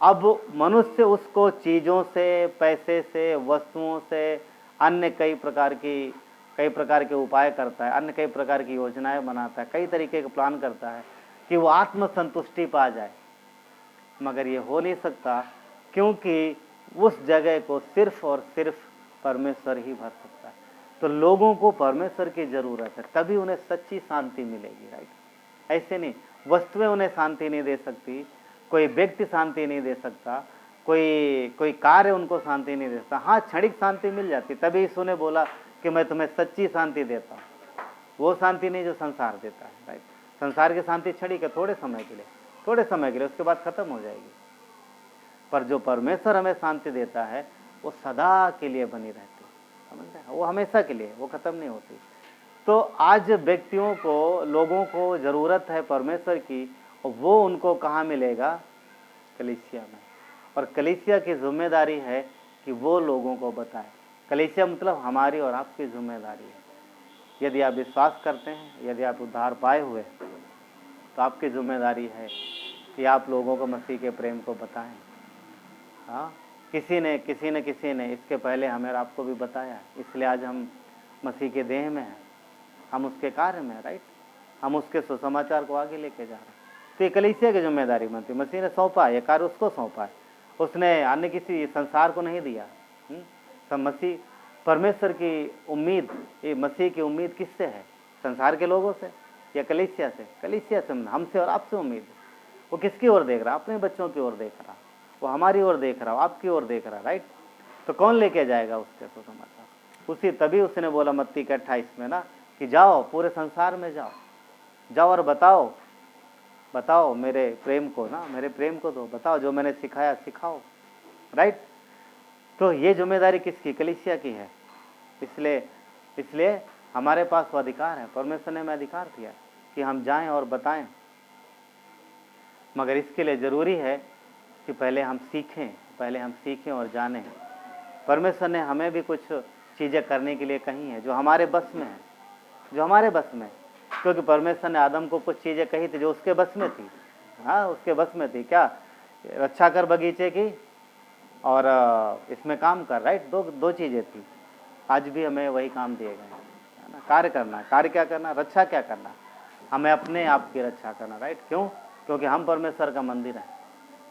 अब मनुष्य उसको चीज़ों से, पैसे से, वस्तुओं से, अन्य कई प्रकार के उपाय करता है, अन्य कई प्रकार की योजनाएं बनाता है, कई तरीके के प्लान करता है कि वो आत्मसंतुष्टि पा जाए, मगर ये हो नहीं सकता, क्योंकि उस जगह को सिर्फ और सिर्फ परमेश्वर ही भर सकता है। तो लोगों को परमेश्वर की ज़रूरत है, तभी उन्हें सच्ची शांति मिलेगी, राइट। ऐसे नहीं, वस्तुएं उन्हें शांति नहीं दे सकती, कोई व्यक्ति शांति नहीं दे सकता, कोई कार्य उनको शांति नहीं दे सकता। हाँ, क्षणिक शांति मिल जाती, तभी यीशु ने बोला कि मैं तुम्हें सच्ची शांति देता हूँ। वो शांति नहीं जो संसार देता है, राइट। संसार की शांति क्षणिक है, थोड़े समय के लिए, उसके बाद खत्म हो जाएगी। पर जो परमेश्वर हमें शांति देता है वो सदा के लिए बनी रहती है, समझ रहे हैं? वो हमेशा के लिए, वो खत्म नहीं होती। तो आज व्यक्तियों को, लोगों को ज़रूरत है परमेश्वर की, और वो उनको कहाँ मिलेगा? कलीसिया में। और कलीसिया की जिम्मेदारी है कि वो लोगों को बताए। कलीसिया मतलब हमारी और आपकी जिम्मेदारी है। यदि आप विश्वास करते हैं, यदि आप उद्धार पाए हुए, तो आपकी जिम्मेदारी है कि आप लोगों को मसीह के प्रेम को बताएं। हाँ, किसी ने इसके पहले हमें और आपको भी बताया, इसलिए आज हम मसीह के देह में हैं, हम उसके कार्य में, राइट, हम उसके सुसमाचार को आगे लेके जा रहे हैं। तो ये कलीसिया की जिम्मेदारी बनती है, मसीह ने सौंपा, ये कार्य उसको सौंपा है, उसने अन्य किसी संसार को नहीं दिया। सब मसीह, परमेश्वर की उम्मीद, ये मसीह की उम्मीद किससे है? संसार के लोगों से या कलीसिया से? कलीसिया से, हमसे और आपसे उम्मीद है। वो किसकी ओर देख रहा? अपने बच्चों की ओर देख रहा, वो हमारी ओर देख रहा, आपकी ओर देख रहा, राइट। तो कौन लेके जाएगा उसके सुसमाचार? उसी, तभी उसने बोला मत्ती के 28 में ना कि जाओ पूरे संसार में जाओ और बताओ मेरे प्रेम को ना, मेरे प्रेम को दो, बताओ जो मैंने सिखाया सिखाओ, राइट। तो ये जिम्मेदारी किसकी? कलीसिया की है। इसलिए हमारे पास वो अधिकार है, परमेश्वर ने हमें अधिकार दिया कि हम जाएं और बताएं, मगर इसके लिए ज़रूरी है कि पहले हम सीखें और जानें। परमेश्वर ने हमें भी कुछ चीज़ें करने के लिए कही हैं जो हमारे बस में है, क्योंकि परमेश्वर ने आदम को कुछ चीज़ें कही थी जो उसके बस में थी। हाँ, उसके बस में थी। क्या? रक्षा कर बगीचे की और इसमें काम कर, राइट। दो चीज़ें थी। आज भी हमें वही काम दिए गए हैं, है ना। कार्य करना, कार्य क्या करना? रक्षा क्या करना? हमें अपने आप की रक्षा करना, राइट। क्यों? क्योंकि हम परमेश्वर का मंदिर है।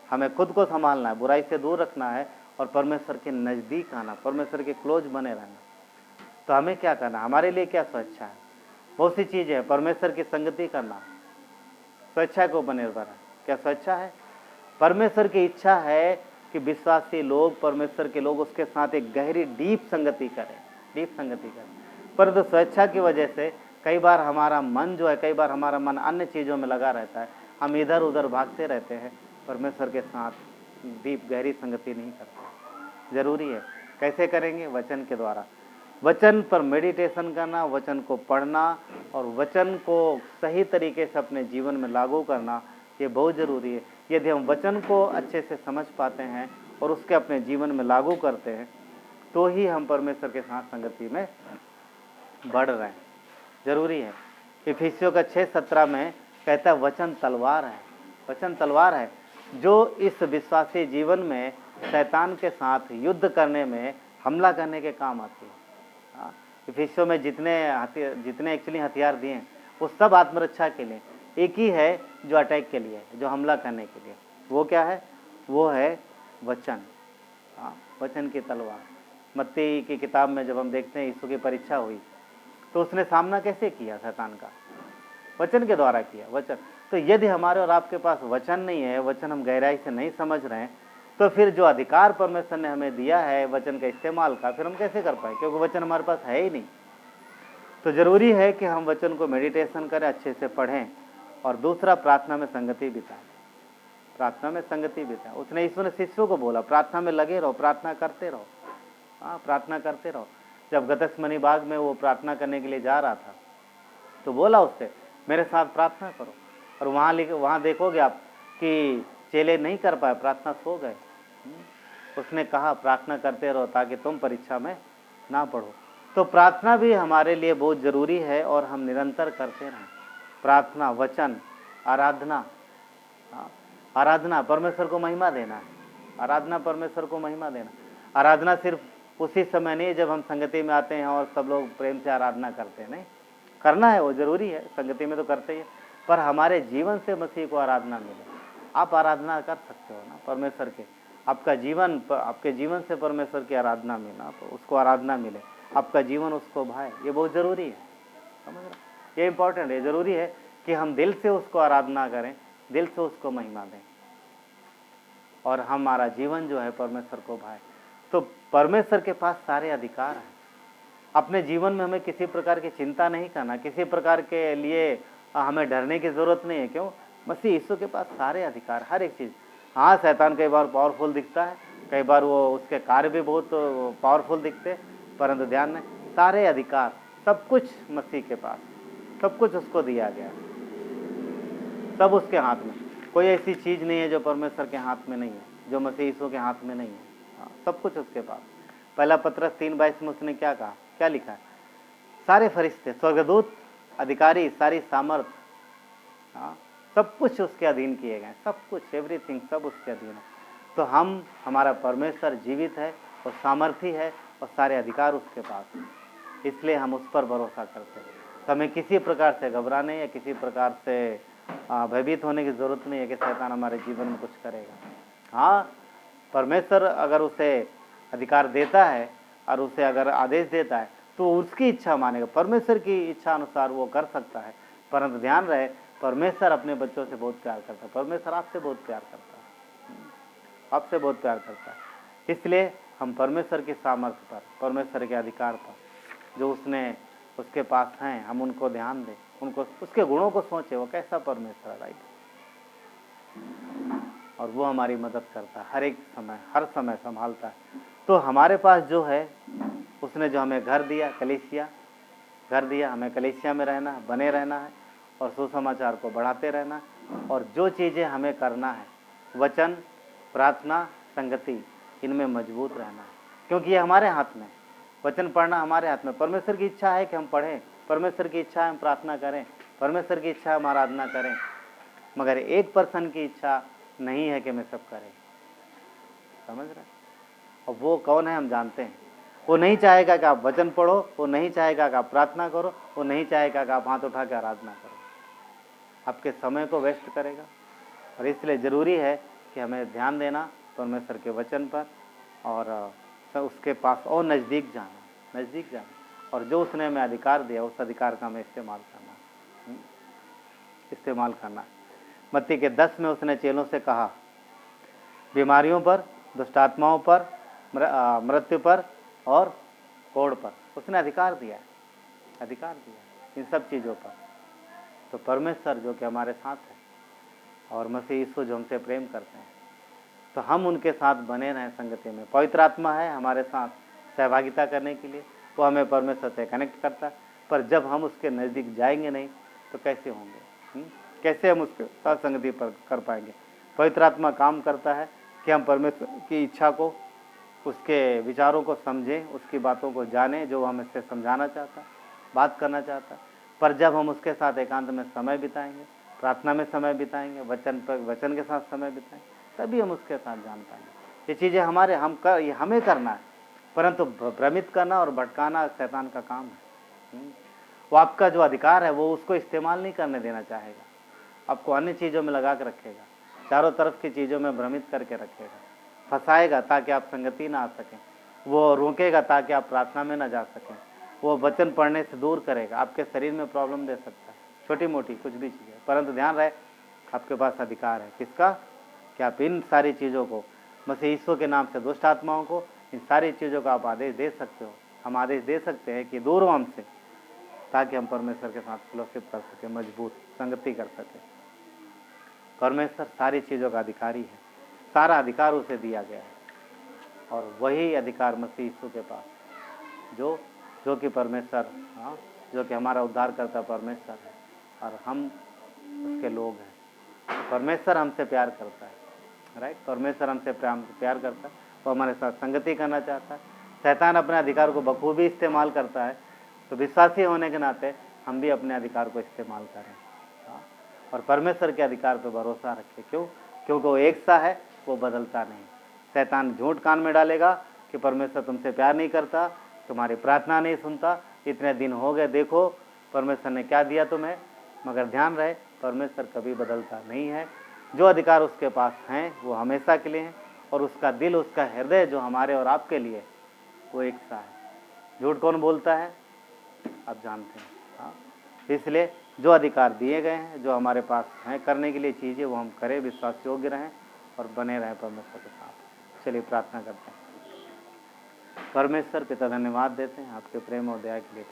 हमें खुद को संभालना है, बुराई से दूर रखना है और परमेश्वर के नज़दीक आना, परमेश्वर के क्लोज बने रहना। तो हमें क्या करना? हमारे लिए क्या स्वेच्छा है? बहुत सी चीज़ें हैं। परमेश्वर की संगति करना स्वेच्छा के ऊपर निर्भर है। क्या स्वेच्छा है? परमेश्वर की इच्छा है कि विश्वासी लोग, परमेश्वर के लोग उसके साथ एक गहरी डीप संगति करें। परंतु स्वेच्छा की वजह से कई बार हमारा मन अन्य चीज़ों में लगा रहता है, हम इधर उधर भागते रहते हैं, परमेश्वर के साथ डीप गहरी संगति नहीं करते। ज़रूरी है। कैसे करेंगे? वचन के द्वारा। वचन पर मेडिटेशन करना, वचन को पढ़ना और वचन को सही तरीके से अपने जीवन में लागू करना, ये बहुत ज़रूरी है। यदि हम वचन को अच्छे से समझ पाते हैं और उसके अपने जीवन में लागू करते हैं तो ही हम परमेश्वर के साथ संगति में बढ़ रहे हैं। ज़रूरी है। इफिसियों का 6:17 में कहता है वचन तलवार है जो इस विश्वासी जीवन में शैतान के साथ युद्ध करने में, हमला करने के काम आती है। इफिसियों में जितने एक्चुअली हथियार दिए हैं वो सब आत्मरक्षा के लिए। एक ही है जो अटैक के लिए, जो हमला करने के लिए। वो क्या है? वो है वचन। वचन की तलवार। मत्ती की किताब में जब हम देखते हैं यीशु की परीक्षा हुई तो उसने सामना कैसे किया शैतान का? वचन के द्वारा किया। वचन। तो यदि हमारे और आपके पास वचन नहीं है, वचन हम गहराई से नहीं समझ रहे हैं, तो फिर जो अधिकार परमेश्वर ने हमें दिया है वचन का इस्तेमाल का, फिर हम कैसे कर पाए? क्योंकि वचन हमारे पास है ही नहीं। तो ज़रूरी है कि हम वचन को मेडिटेशन करें, अच्छे से पढ़ें। और दूसरा, प्रार्थना में संगति बिताएं। उसने, यीशु ने शिष्यों को बोला प्रार्थना में लगे रहो, प्रार्थना करते रहो। जब गतसमनी बाग में वो प्रार्थना करने के लिए जा रहा था तो बोला उससे मेरे साथ प्रार्थना करो। और वहाँ देखोगे आप कि चेले नहीं कर पाए, प्रार्थना सो गए। उसने कहा प्रार्थना करते रहो ताकि तुम परीक्षा में ना पढ़ो। तो प्रार्थना भी हमारे लिए बहुत ज़रूरी है और हम निरंतर करते रहें। प्रार्थना, वचन, आराधना परमेश्वर को महिमा देना है। आराधना सिर्फ उसी समय नहीं जब हम संगति में आते हैं और सब लोग प्रेम से आराधना करते हैं, नहीं। करना है, वो ज़रूरी है, संगति में तो करते ही है, पर हमारे जीवन से मसीह को आराधना मिले। आप आराधना कर सकते हो ना परमेश्वर के, आपके जीवन से परमेश्वर की आराधना मिला, तो उसको आराधना मिले, आपका जीवन उसको भाए, ये बहुत ज़रूरी है। समझ रहे? ये इम्पोर्टेंट है। ज़रूरी है कि हम दिल से उसको आराधना करें, दिल से उसको महिमा दें और हमारा जीवन जो है परमेश्वर को भाए। तो परमेश्वर के पास सारे अधिकार हैं। अपने जीवन में हमें किसी प्रकार की चिंता नहीं करना, किसी प्रकार के लिए हमें डरने की ज़रूरत नहीं है। क्यों? मसीह यीशु के पास सारे अधिकार, हर एक चीज़। हाँ, शैतान कई बार पावरफुल दिखता है, कई बार वो उसके कार्य भी बहुत पावरफुल दिखते हैं, परंतु ध्यान में सारे अधिकार, सब कुछ मसीह के पास, सब कुछ उसको दिया गया, सब उसके हाथ में। कोई ऐसी चीज़ नहीं है जो परमेश्वर के हाथ में नहीं है, जो मसीह यीशु के हाथ में नहीं है। हाँ, सब कुछ उसके पास। पहला पत्रस 3:22 में उसने क्या कहा, क्या लिखा है? सारे फरिश्ते, स्वर्गदूत, अधिकारी, सारी सामर्थ, हाँ, सब कुछ उसके अधीन किए गए, सब कुछ, एवरीथिंग, सब उसके अधीन है। तो हमारा परमेश्वर जीवित है और सामर्थी है और सारे अधिकार उसके पास हैं, इसलिए हम उस पर भरोसा करते हैं। तो हमें किसी प्रकार से घबराने या किसी प्रकार से भयभीत होने की ज़रूरत नहीं है कि शैतान हमारे जीवन में कुछ करेगा। हाँ, परमेश्वर अगर उसे अधिकार देता है और उसे अगर आदेश देता है तो उसकी इच्छा मानेगा, परमेश्वर की इच्छा अनुसार वो कर सकता है। परंतु ध्यान रहे, परमेश्वर अपने बच्चों से बहुत प्यार करता है, परमेश्वर आपसे बहुत प्यार करता है, आपसे बहुत प्यार करता है। इसलिए हम परमेश्वर की सामर्थ्य पर, परमेश्वर के अधिकार पर जो उसने उसके पास हैं, हम उनको ध्यान दें, उनको उसके गुणों को सोचें, वो कैसा परमेश्वर है, राइट। और वो हमारी मदद करता है हर एक समय, हर समय संभालता है। तो हमारे पास जो है, उसने जो हमें घर दिया, कलीसिया घर दिया, हमें कलीसिया में रहना, बने रहना है और सुसमाचार को बढ़ाते रहना। और जो चीज़ें हमें करना है, वचन, प्रार्थना, संगति, इनमें मजबूत रहना है, क्योंकि ये हमारे हाथ में, वचन पढ़ना हमारे हाथ में। परमेश्वर की इच्छा है कि हम पढ़ें, परमेश्वर की इच्छा है हम प्रार्थना करें, परमेश्वर की इच्छा है हम आराधना करें, मगर एक पर्सन की इच्छा नहीं है कि मैं सब करें, समझ रहे। और वो कौन है हम जानते हैं। वो नहीं चाहेगा कि आप वचन पढ़ो, वो नहीं चाहेगा कि आप प्रार्थना करो, वो नहीं चाहेगा कि आप हाथ उठा के आराधना करो, आपके समय को वेस्ट करेगा। और इसलिए ज़रूरी है कि हमें ध्यान देना परमेश्वर के वचन पर और उसके पास और नज़दीक जाना, और जो उसने हमें अधिकार दिया उस अधिकार का हमें इस्तेमाल करना। मत्ती के 10 में उसने चेलों से कहा, बीमारियों पर, दुष्टात्माओं पर, मृत्यु पर और कोढ़ पर उसने अधिकार दिया इन सब चीज़ों पर। तो परमेश्वर जो कि हमारे साथ है और मसीह यीशु जो हमसे प्रेम करते हैं, तो हम उनके साथ बने रहें संगति में। पवित्र आत्मा है हमारे साथ सहभागिता करने के लिए, वो हमें परमेश्वर से कनेक्ट करता है। पर जब हम उसके नज़दीक जाएंगे नहीं तो कैसे होंगे, कैसे हम उसके साथ संगति पर कर पाएंगे। पवित्र आत्मा काम करता है कि हम परमेश्वर की इच्छा को, उसके विचारों को समझें, उसकी बातों को जानें, जो हमें से समझाना चाहता है, बात करना चाहता है। पर जब हम उसके साथ एकांत में समय बिताएंगे, प्रार्थना में समय बिताएंगे, वचन के साथ समय बिताएंगे, तभी हम उसके साथ जान पाएंगे। ये चीज़ें हमें करना है, परंतु भ्रमित करना और भटकाना शैतान का काम है। वो आपका जो अधिकार है वो उसको इस्तेमाल नहीं करने देना चाहेगा, आपको अन्य चीज़ों में लगा के रखेगा, चारों तरफ की चीज़ों में भ्रमित करके रखेगा, फंसाएगा ताकि आप संगति ना आ सकें, वो रोकेगा ताकि आप प्रार्थना में ना जा सकें, वो वचन पढ़ने से दूर करेगा, आपके शरीर में प्रॉब्लम दे सकता है, छोटी मोटी कुछ भी चीज़ें। परंतु ध्यान रहे, आपके पास अधिकार है किसका, कि आप इन सारी चीज़ों को, मसीह यीशु के नाम से दुष्ट आत्माओं को, इन सारी चीज़ों का आप आदेश दे सकते हो। हम आदेश दे सकते हैं कि दूर हो हमसे, ताकि हम परमेश्वर के साथ फेलोशिप कर सकें, मजबूत संगति कर सकें। परमेश्वर सारी चीज़ों का अधिकारी है, सारा अधिकार उसे दिया गया है, और वही अधिकार मसीह यीशु के पास, जो कि परमेश्वर, जो कि हमारा उद्धार करता परमेश्वर है और हम उसके लोग हैं। तो परमेश्वर हमसे प्यार करता है, राइट। परमेश्वर हमसे प्यार करता है, वो हमारे साथ संगति करना चाहता है। शैतान अपने अधिकार को बखूबी इस्तेमाल करता है, तो विश्वासी होने के नाते हम भी अपने अधिकार को इस्तेमाल करें और परमेश्वर के अधिकार पर भरोसा रखें। क्योंकि वो एक सा है, वो बदलता नहीं। शैतान झूठ कान में डालेगा कि परमेश्वर तुमसे प्यार नहीं करता, तुम्हारी प्रार्थना नहीं सुनता, इतने दिन हो गए, देखो परमेश्वर ने क्या दिया तुम्हें। मगर ध्यान रहे, परमेश्वर कभी बदलता नहीं है। जो अधिकार उसके पास हैं वो हमेशा के लिए हैं, और उसका दिल, उसका हृदय जो हमारे और आपके लिए, वो एक सा है। झूठ कौन बोलता है, आप जानते हैं। हाँ, इसलिए जो अधिकार दिए गए हैं, जो हमारे पास हैं करने के लिए चीज़ें, वो हम करें, विश्वास योग्य रहें और बने रहें परमेश्वर के साथ। चलिए प्रार्थना करते हैं। परमेश्वर पिता, धन्यवाद देते हैं आपके प्रेम और दया के लिए।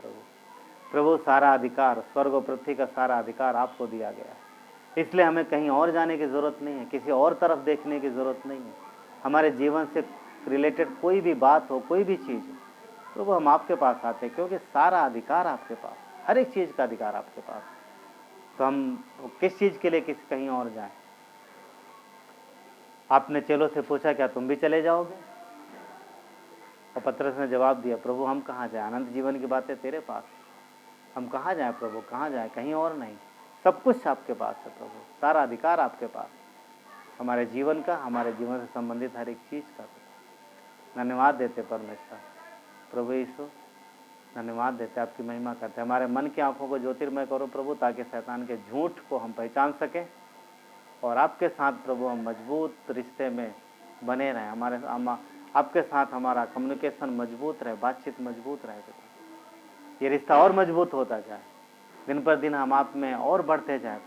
प्रभु सारा अधिकार, स्वर्ग और पृथ्वी का सारा अधिकार आपको दिया गया है, इसलिए हमें कहीं और जाने की ज़रूरत नहीं है, किसी और तरफ देखने की ज़रूरत नहीं है। हमारे जीवन से रिलेटेड कोई भी बात हो, कोई भी चीज़ हो, प्रभु हम आपके पास आते हैं, क्योंकि सारा अधिकार आपके पास, हर एक चीज़ का अधिकार आपके पास। तो हम किस चीज़ के लिए कहीं और जाएं। आपने चेलों से पूछा, क्या तुम भी चले जाओगे? और पतरस ने जवाब दिया, प्रभु हम कहाँ जाएं, अनंत जीवन की बातें तेरे पास, हम कहाँ जाएं प्रभु, कहाँ जाएं, कहीं और नहीं। सब कुछ आपके पास है प्रभु, सारा अधिकार आपके पास। हमारे जीवन का, हमारे जीवन से संबंधित हर एक चीज़ का धन्यवाद देते परमेश्वर। प्रभु यीशु धन्यवाद देते, आपकी महिमा करते। हमारे मन की आंखों को ज्योतिर्मय करो प्रभु, ताकि शैतान के झूठ को हम पहचान सकें और आपके साथ प्रभु हम मजबूत रिश्ते में बने रहें। आपके साथ हमारा कम्युनिकेशन मजबूत रहे, बातचीत मजबूत रहे पिता। ये रिश्ता और मजबूत होता जाए, दिन पर दिन हम आप में और बढ़ते जाए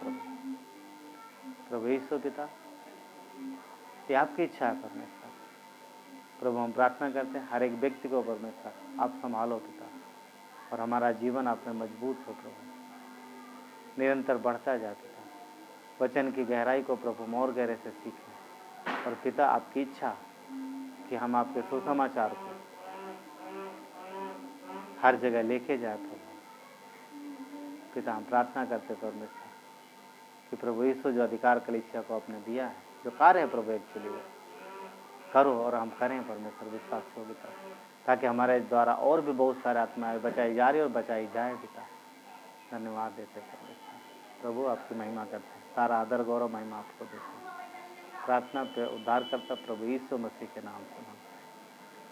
प्रभु यीशु पिता। ये आपकी इच्छा है परमेश्वर। प्रभु हम प्रार्थना करते हैं हर एक व्यक्ति को परमेश्वर आप संभालो पिता, और हमारा जीवन आप में मजबूत हो प्रभु, निरंतर बढ़ता जाए पिता। वचन की गहराई को प्रभु हम और गहरे से सीखें, और पिता आपकी इच्छा कि हम आपके सुसमाचार को हर जगह लेके जाए प्रभु। पिता हम प्रार्थना करते परमेश्वर कि प्रभु यीशु जो अधिकार कलीसिया को आपने दिया है, जो कार्य है प्रभु एक्चुअली वो करो और हम करें परमेश्वर विश्वास हो पिता, ताकि हमारे द्वारा और भी बहुत सारे आत्माएं बचाई जा रही और बचाई जाए पिता। धन्यवाद देते परमेश्वर। प्रभु आपकी महिमा करते हैं, सारा आदर गौरव महिमा आपको देते हैं। प्रार्थना पे उद्धार करता प्रभु यीशु मसीह के नाम से हम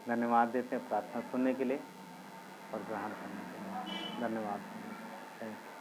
धन्यवाद देते हैं, प्रार्थना सुनने के लिए और ग्रहण करने के लिए। धन्यवाद। Thank you.